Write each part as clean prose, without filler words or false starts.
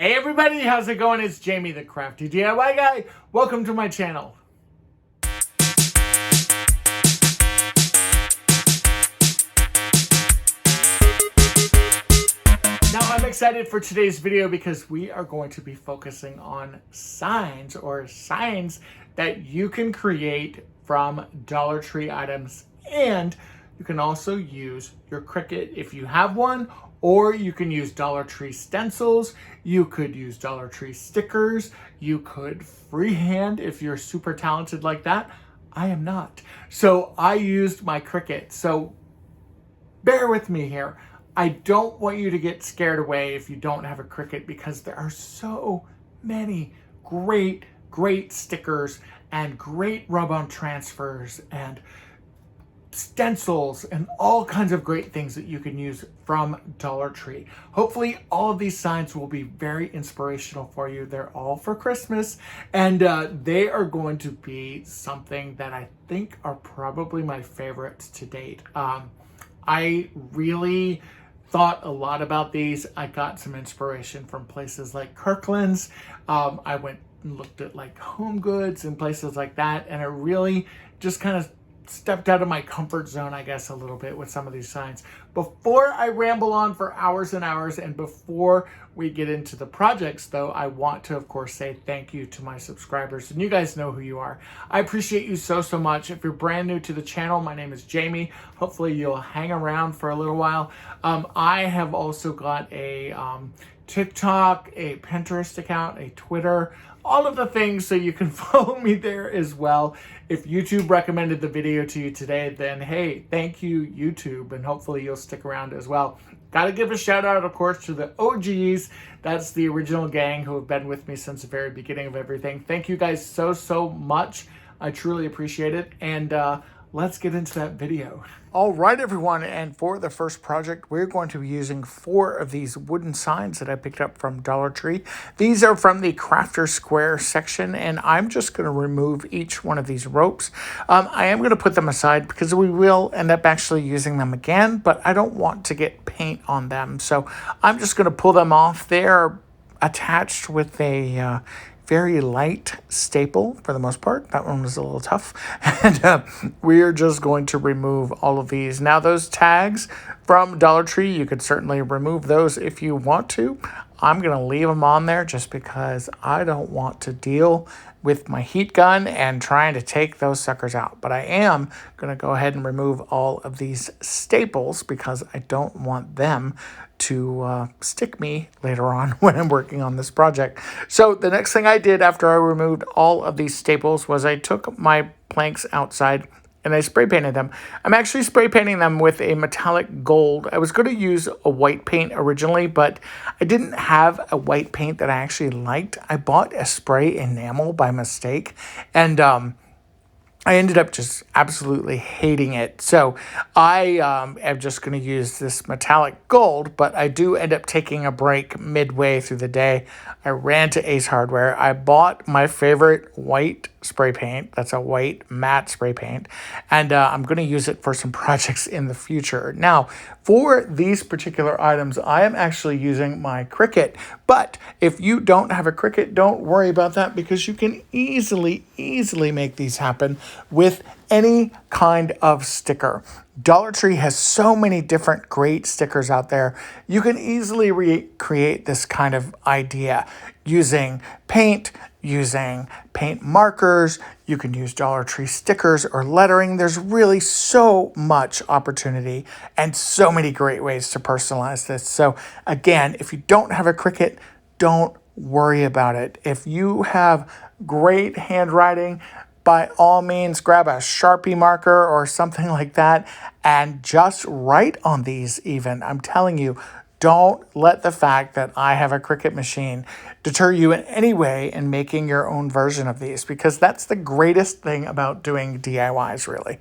Hey everybody, how's it going? It's Jamie the Crafty DIY Guy. Welcome to my channel. Now I'm excited for today's video because we are going to be focusing on signs that you can create from Dollar Tree items, and you can also use your Cricut if you have one, or you can use Dollar Tree stencils, you could use Dollar Tree stickers, you could freehand if you're super talented like that. I am not. So I used my Cricut. So bear with me here. I don't want you to get scared away if you don't have a Cricut, because there are so many great stickers and great rub-on transfers and stencils and all kinds of great things that you can use from Dollar Tree. Hopefully all of these signs will be very inspirational for you. They're all for Christmas, and they are going to be something that I think are probably my favorites to date. I really thought a lot about these. I got some inspiration from places like Kirkland's. I went and looked at like Home Goods and places like that, and it really just kind of stepped out of my comfort zone, I guess, a little bit with some of these signs. Before I ramble on for hours and hours, and before we get into the projects though, I want to of course say thank you to my subscribers, and you guys know who you are. I appreciate you so much. If you're brand new to the channel, my name is Jamie. Hopefully you'll hang around for a little while. I have also got a TikTok, a Pinterest account, a Twitter, all of the things, so you can follow me there as well. If YouTube recommended the video to you today, then hey, thank you YouTube, and hopefully you'll stick around as well. Gotta give a shout out, of course, to the OGs. That's the original gang who have been with me since the very beginning of everything. Thank you guys so much. I truly appreciate it, and let's get into that video. All right, everyone, and for the first project, we're going to be using 4 of these wooden signs that I picked up from Dollar Tree. These are from the Crafter Square section, and I'm just going to remove each one of these ropes. I am going to put them aside because we will end up actually using them again, but I don't want to get paint on them, so I'm just going to pull them off. They're attached with a very light staple for the most part. That one was a little tough. And we're just going to remove all of these. Now those tags from Dollar Tree, you could certainly remove those if you want to. I'm going to leave them on there just because I don't want to deal with my heat gun and trying to take those suckers out. But I am going to go ahead and remove all of these staples because I don't want them to stick me later on when I'm working on this project. So the next thing I did after I removed all of these staples was I took my planks outside and I spray painted them. I'm actually spray painting them with a metallic gold. I was going to use a white paint originally, but I didn't have a white paint that I actually liked. I bought a spray enamel by mistake, and I ended up just absolutely hating it. So I am just going to use this metallic gold, but I do end up taking a break midway through the day. I ran to Ace Hardware. I bought my favorite white spray paint. That's a white matte spray paint. And I'm going to use it for some projects in the future. Now, for these particular items, I am actually using my Cricut. But if you don't have a Cricut, don't worry about that, because you can easily make these happen with any kind of sticker. Dollar Tree has so many different great stickers out there. You can easily recreate this kind of idea using paint, using paint markers. You can use Dollar Tree stickers or lettering. There's really so much opportunity and so many great ways to personalize this. So again, if you don't have a Cricut, don't worry about it. If you have great handwriting, by all means, grab a Sharpie marker or something like that and just write on these even. I'm telling you, don't let the fact that I have a Cricut machine deter you in any way in making your own version of these, because that's the greatest thing about doing DIYs, really.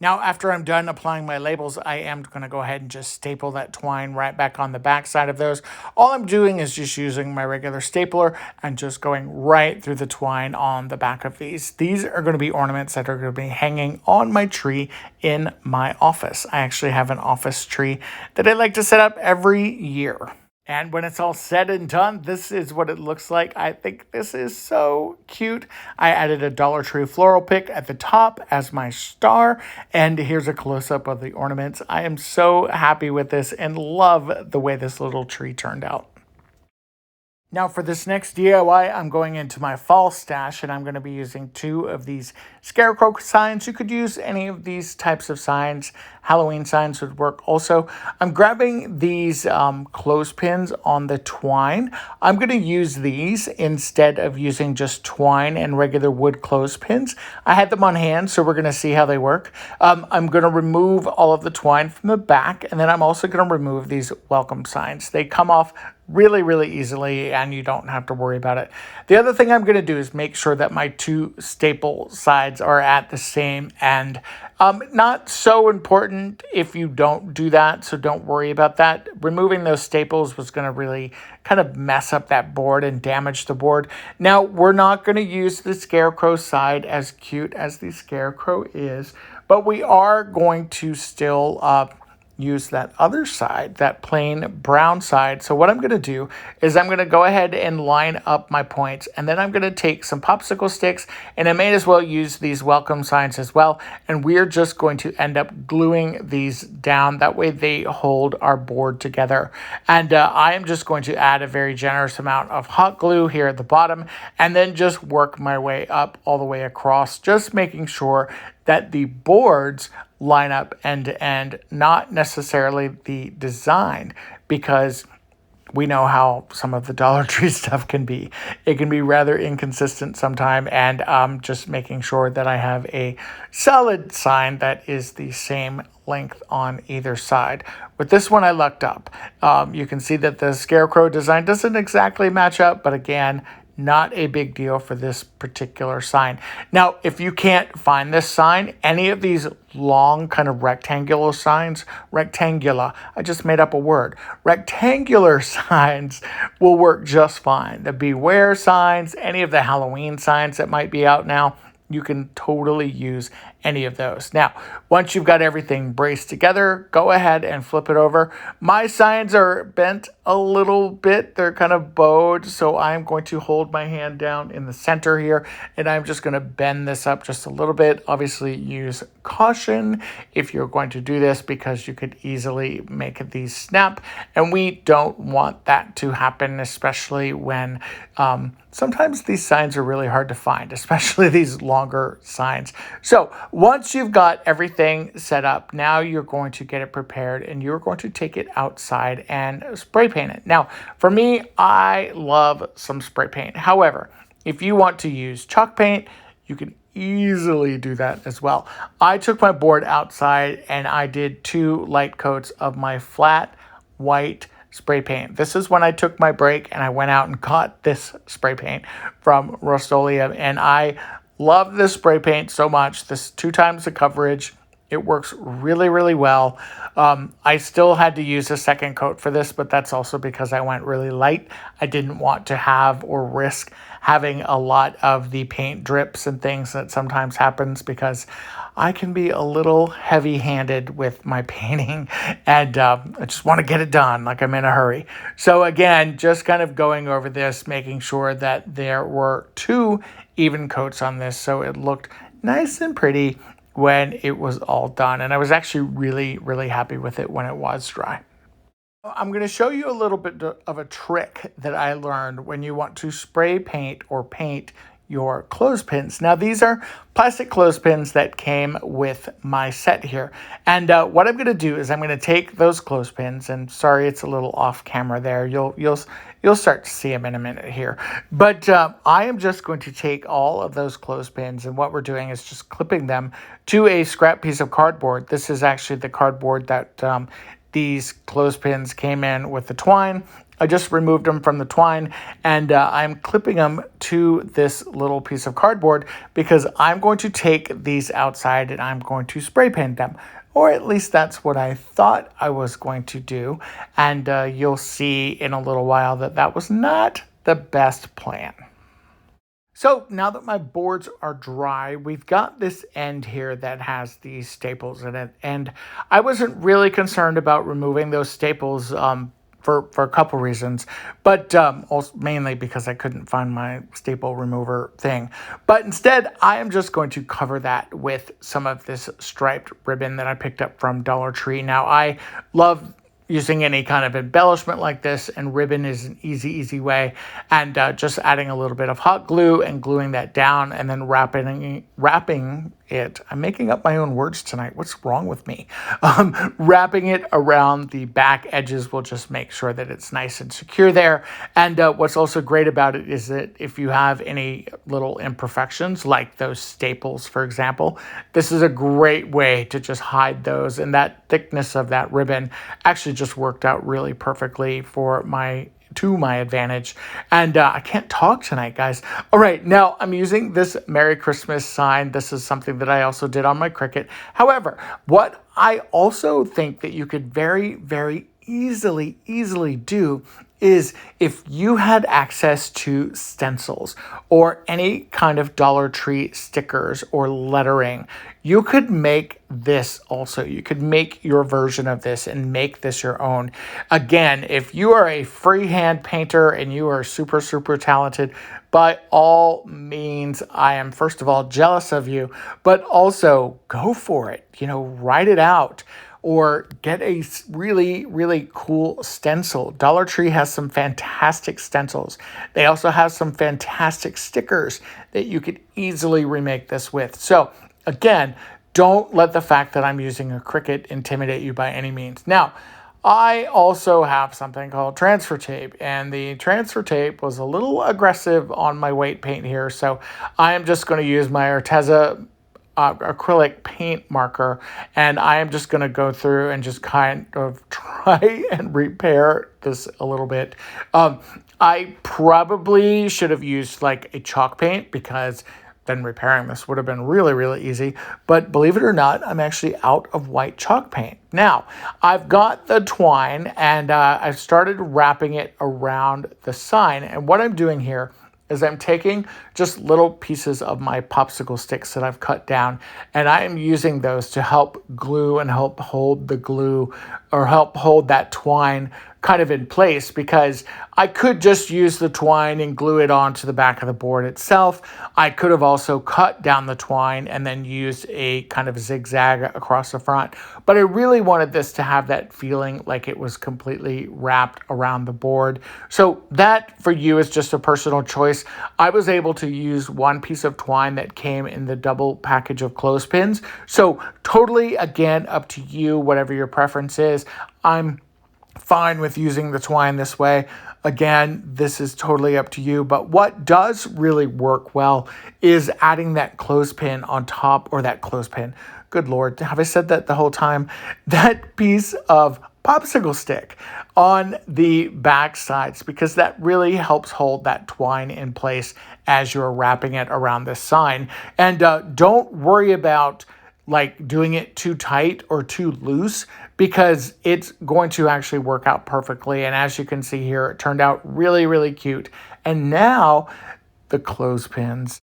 Now, after I'm done applying my labels, I am going to go ahead and just staple that twine right back on the back side of those. All I'm doing is just using my regular stapler and just going right through the twine on the back of these. These are going to be ornaments that are going to be hanging on my tree in my office. I actually have an office tree that I like to set up every year. And when it's all said and done, this is what it looks like. I think this is so cute. I added a Dollar Tree floral pick at the top as my star. And here's a close-up of the ornaments. I am so happy with this and love the way this little tree turned out. Now for this next DIY, I'm going into my fall stash and I'm going to be using 2 of these Scarecrow signs. You could use any of these types of signs. Halloween signs would work also. I'm grabbing these clothespins on the twine. I'm going to use these instead of using just twine and regular wood clothespins. I had them on hand, so we're going to see how they work. I'm going to remove all of the twine from the back, and then I'm also going to remove these welcome signs. They come off really easily and you don't have to worry about it. The other thing I'm going to do is make sure that my 2 staple sides are at the same end. Not so important if you don't do that, so don't worry about that. Removing those staples was going to really kind of mess up that board and damage the board. Now, we're not going to use the Scarecrow side, as cute as the Scarecrow is, but we are going to still use that other side, that plain brown side. So what I'm going to do is I'm going to go ahead and line up my points, and then I'm going to take some popsicle sticks, and I may as well use these welcome signs as well, and we're just going to end up gluing these down. That way they hold our board together. And I am just going to add a very generous amount of hot glue here at the bottom, and then just work my way up all the way across, just making sure that the boards line up end to end, not necessarily the design, because we know how some of the Dollar Tree stuff can be. It can be rather inconsistent sometime, and just making sure that I have a solid sign that is the same length on either side. With this one, I lucked up. You can see that the Scarecrow design doesn't exactly match up, but again, not a big deal for this particular sign. Now, if you can't find this sign, any of these long kind of rectangular signs, I just made up a word. Rectangular signs will work just fine. The beware signs, any of the Halloween signs that might be out now, you can totally use any of those. Now, once you've got everything braced together, go ahead and flip it over. My signs are bent a little bit. They're kind of bowed, so I'm going to hold my hand down in the center here, and I'm just going to bend this up just a little bit. Obviously, use caution if you're going to do this, because you could easily make these snap, and we don't want that to happen, especially when sometimes these signs are really hard to find, especially these longer signs. So once you've got everything set up, now you're going to get it prepared, and you're going to take it outside and spray paint it. Now, for me, I love some spray paint. However, if you want to use chalk paint, you can easily do that as well. I took my board outside and I did 2 light coats of my flat white spray paint. This is when I took my break and I went out and got this spray paint from Rust-Oleum, and I love this spray paint so much. This 2 times the coverage. It works really well. I still had to use a second coat for this, but that's also because I went really light. I didn't want to have or risk having a lot of the paint drips and things that sometimes happens, because I can be a little heavy-handed with my painting, and I just want to get it done like I'm in a hurry. So again, just kind of going over this, making sure that there were 2 even coats on this, so it looked nice and pretty when it was all done. And I was actually really happy with it when it was dry. I'm going to show you a little bit of a trick that I learned when you want to spray paint or paint your clothespins. Now, these are plastic clothespins that came with my set here. And what I'm going to do is I'm going to take those clothespins, and sorry, it's a little off camera there. You'll start to see them in a minute here. But I am just going to take all of those clothespins, and what we're doing is just clipping them to a scrap piece of cardboard. This is actually the cardboard that these clothespins came in with the twine. I just removed them from the twine, and I'm clipping them to this little piece of cardboard because I'm going to take these outside and I'm going to spray paint them. Or at least that's what I thought I was going to do. And you'll see in a little while that that was not the best plan. So now that my boards are dry, we've got this end here that has these staples in it. And I wasn't really concerned about removing those staples for a couple reasons, but also mainly because I couldn't find my staple remover thing. But instead, I am just going to cover that with some of this striped ribbon that I picked up from Dollar Tree. Now, I love using any kind of embellishment like this, and ribbon is an easy way. And just adding a little bit of hot glue and gluing that down, and then wrapping it. I'm making up my own words tonight. What's wrong with me? Wrapping it around the back edges will just make sure that it's nice and secure there. And what's also great about it is that if you have any little imperfections, like those staples, for example, this is a great way to just hide those. And that thickness of that ribbon actually just worked out really perfectly to my advantage. And I can't talk tonight, guys. All right, now I'm using this Merry Christmas sign. This is something that I also did on my Cricut. However, what I also think that you could very easily do is if you had access to stencils or any kind of Dollar Tree stickers or lettering, you could make this also. You could make your version of this and make this your own. Again, if you are a freehand painter and you are super talented, by all means, I am first of all jealous of you, but also go for it. Write it out. Or get a really cool stencil. Dollar Tree has some fantastic stencils. They also have some fantastic stickers that you could easily remake this with. So again, don't let the fact that I'm using a Cricut intimidate you by any means. Now, I also have something called transfer tape, and the transfer tape was a little aggressive on my weight paint here, so I am just going to use my Arteza acrylic paint marker, and I am just going to go through and just kind of try and repair this a little bit. I probably should have used like a chalk paint, because then repairing this would have been really easy. But believe it or not, I'm actually out of white chalk paint. Now, I've got the twine, and I've started wrapping it around the sign. And what I'm doing here is I'm taking just little pieces of my popsicle sticks that I've cut down, and I am using those to help glue and help hold the glue, or help hold that twine kind of in place, because I could just use the twine and glue it onto the back of the board itself. I could have also cut down the twine and then used a kind of zigzag across the front, but I really wanted this to have that feeling like it was completely wrapped around the board. So that for you is just a personal choice. I was able to use one piece of twine that came in the double package of clothespins. So totally, again, up to you, whatever your preference is. I'm fine with using the twine this way. Again, this is totally up to you, but what does really work well is adding that clothespin on top, or that clothespin. Good Lord, have I said that the whole time? That piece of popsicle stick on the back sides, because that really helps hold that twine in place as you're wrapping it around this sign. And don't worry about like doing it too tight or too loose, because it's going to actually work out perfectly. And as you can see here, it turned out really cute. And now the clothespins.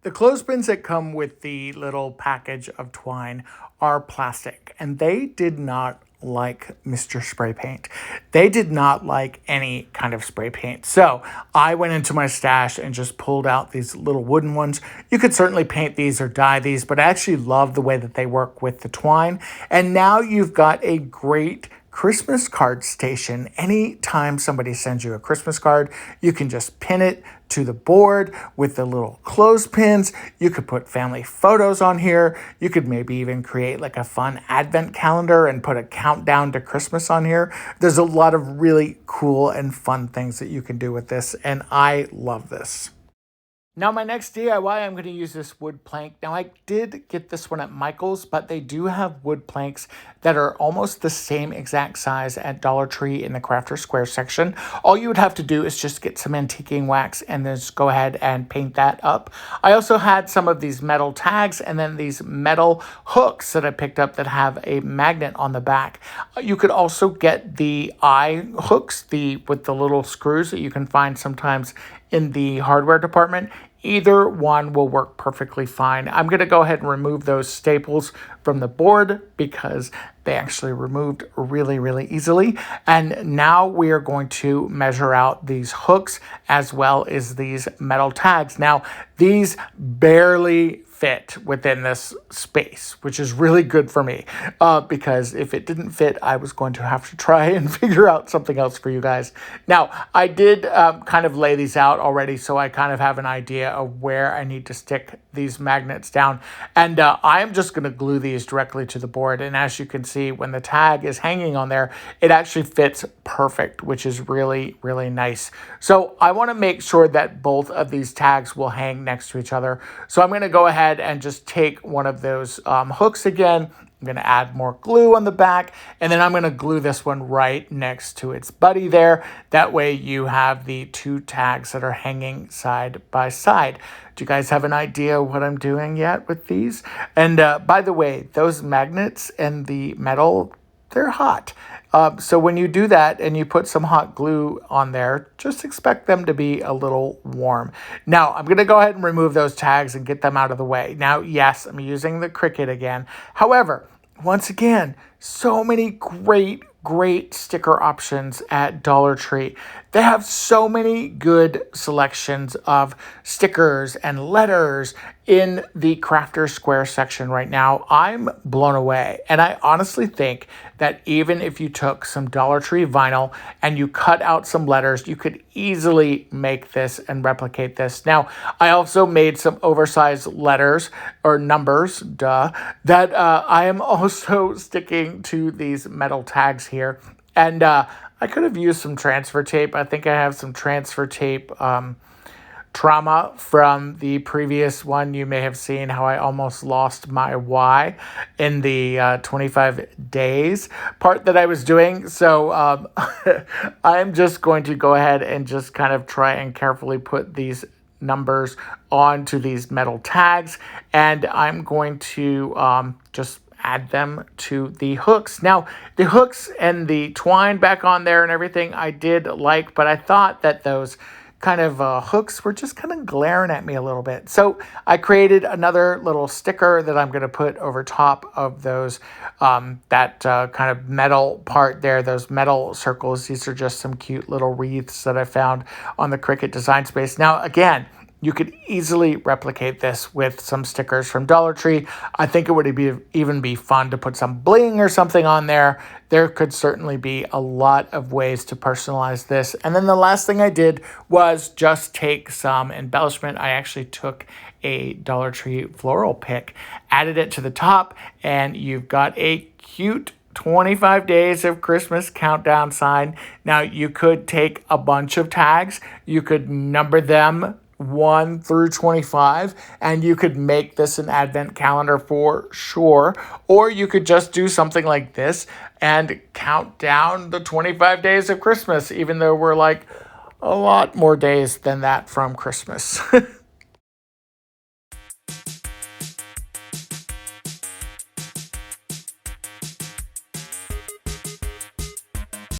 The clothespins that come with the little package of twine are plastic, and they did not like Mr. Spray Paint. They did not like any kind of spray paint. So I went into my stash and just pulled out these little wooden ones. You could certainly paint these or dye these, but I actually love the way that they work with the twine. And now you've got a great Christmas card station. Anytime somebody sends you a Christmas card, you can just pin it to the board with the little clothespins. You could put family photos on here. You could maybe even create like a fun advent calendar and put a countdown to Christmas on here. There's a lot of really cool and fun things that you can do with this, and I love this. Now my next DIY, I'm going to use this wood plank. Now I did get this one at Michael's, but they do have wood planks that are almost the same exact size at Dollar Tree in the Crafter Square section. All you would have to do is just get some antiquing wax and then just go ahead and paint that up. I also had some of these metal tags and then these metal hooks that I picked up that have a magnet on the back. You could also get the eye hooks with the little screws that you can find sometimes in the hardware department either one will work perfectly fine. I'm going to go ahead and remove those staples from the board because they actually removed really, really easily. And now we are going to measure out these hooks as well as these metal tags. Now, these barely fit within this space, which is really good for me because if it didn't fit, I was going to have to try and figure out something else for you guys. Now, I did kind of lay these out already, so I kind of have an idea of where I need to stick these magnets down. And I'm just going to glue these directly to the board. And as you can see, when the tag is hanging on there, it actually fits perfect, which is really, really nice. So I want to make sure that both of these tags will hang next to each other. So I'm going to go ahead and just take one of those hooks again. I'm going to add more glue on the back, and then I'm going to glue this one right next to its buddy there. That way you have the two tags that are hanging side by side. Do you guys have an idea what I'm doing yet with these? And by the way, those magnets and the metal, they're hot. So when you do that and you put some hot glue on there, just expect them to be a little warm. Now, I'm going to go ahead and remove those tags and get them out of the way. Now, yes, I'm using the Cricut again. However, once again, so many great sticker options at Dollar Tree. They have so many good selections of stickers and letters in the Crafter Square section right now. I'm blown away. And I honestly think that even if you took some Dollar Tree vinyl and you cut out some letters, you could easily make this and replicate this. Now, I also made some oversized letters or numbers, that I am also sticking to these metal tags here. And I could have used some transfer tape. I think I have some transfer tape trauma from the previous one. You may have seen how I almost lost my Y in the 25 days part that I was doing. So I'm just going to go ahead and just kind of try and carefully put these numbers onto these metal tags. And I'm going to just add them to the hooks. Now, the hooks and the twine back on there and everything I did like, but I thought that those kind of hooks were just kind of glaring at me a little bit. So I created another little sticker that I'm going to put over top of those, that kind of metal part there, those metal circles. These are just some cute little wreaths that I found on the Cricut Design Space. Now, again, you could easily replicate this with some stickers from Dollar Tree. I think it would even be fun to put some bling or something on there. There could certainly be a lot of ways to personalize this. And then the last thing I did was just take some embellishment. I actually took a Dollar Tree floral pick, added it to the top, and you've got a cute 25 days of Christmas countdown sign. Now, you could take a bunch of tags. You could number them 1 through 25, and you could make this an advent calendar for sure. Or you could just do something like this and count down the 25 days of Christmas, even though we're like a lot more days than that from Christmas.